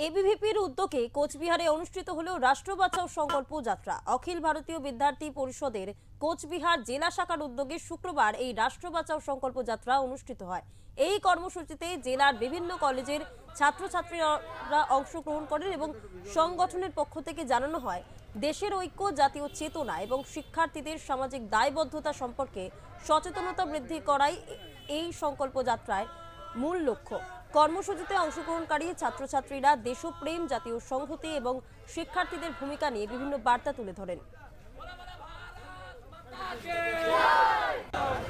এবিভিপির উদ্যোগে কোচবিহারে অনুষ্ঠিত হলো রাষ্ট্র বাঁচাও সংকল্প যাত্রা। অখিল ভারতীয় বিদ্যার্থী পরিষদের কোচবিহার জেলা শাখার উদ্যোগে শুক্রবার এই রাষ্ট্র বাঁচাও সংকল্প যাত্রা অনুষ্ঠিত হয়। এই কর্মসূচিতে জেলার বিভিন্ন কলেজের ছাত্রছাত্রীরা অংশগ্রহণ করেন এবং সংগঠনের পক্ষ থেকে জানানো হয় দেশের ঐক্য, জাতীয় চেতনা এবং শিক্ষার্থীদের সামাজিক দায়বদ্ধতা সম্পর্কে সচেতনতা বৃদ্ধি করাই এই সংকল্প যাত্রায় মূল লক্ষ্য। কর্মসূচিতে অংশগ্রহণকারী ছাত্রছাত্রীরা দেশপ্রেম, জাতীয় সংহতি এবং শিক্ষার্থীদের ভূমিকা নিয়ে বিভিন্ন বার্তা তুলে ধরেন।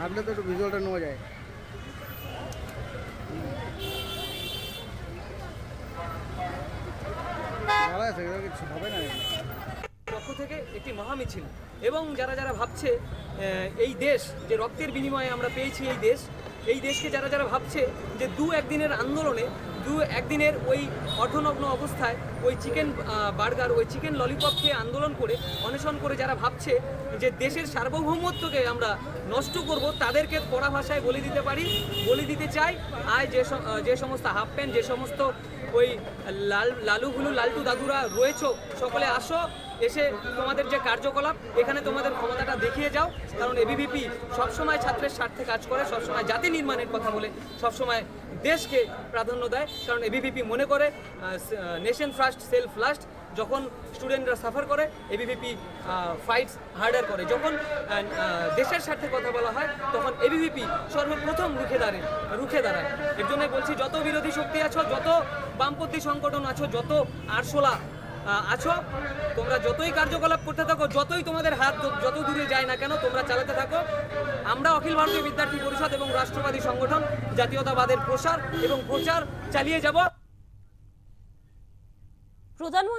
আপনি তো একটু ভিজুয়ালটা নেওয়া যায়। ভালো আছে, কিছু হবে না। পক্ষ থেকে একটি মহামিছিল এবং যারা যারা ভাবছে এই দেশ যে রক্তের বিনিময়ে আমরা পেয়েছি, এই দেশকে যারা যারা ভাবছে যে একদিনের আন্দোলনে একদিনের ওই অর্ধনগ্ন অবস্থায় ওই চিকেন বার্গার, ওই চিকেন ললিপপ খেয়ে আন্দোলন করে অনশন করে যারা ভাবছে যে দেশের সার্বভৌমত্বকে আমরা নষ্ট করব, তাদেরকে কড়া ভাষায় বলে দিতে চাই। আজ যে সমস্ত হাফ প্যান্ট, যে সমস্ত ওই লালু লালটু দাদুরা রয়েছে, সকলে আসো, এসে তোমাদের যে কার্যকলাপ এখানে তোমাদের ক্ষমতাটা দেখিয়ে যাও। কারণ এবিভিপি সবসময় ছাত্রের স্বার্থে কাজ করে, সবসময় জাতি নির্মাণের কথা বলে, সবসময় দেশকে প্রাধান্য দেয়। কারণ এবিভিপি মনে করে নেশন ফার্স্ট, সেলফ লাস্ট। যখন স্টুডেন্টরা সাফার করে, এবিভিপি ফাইটস হার্ডার করে। যখন দেশের স্বার্থে কথা বলা হয়, তখন এবিভিপি সর্বপ্রথম রুখে দাঁড়ায়। এর জন্য বলছি, যত বিরোধী শক্তি আছো, যত বামপন্থী সংগঠন আছো, যত আরশোলা আছো, তোমরা যতই কার্যকলাপ করতে থাকো, যতই তোমাদের হাত যত দূরে যায় না কেন, তোমরা চালাতে থাকো। আমরা অখিল ভারতীয় বিদ্যার্থী পরিষদ এবং রাষ্ট্রবাদী সংগঠন জাতীয়তাবাদের প্রসার এবং প্রচার চালিয়ে যাব। প্রধানমন্ত্রী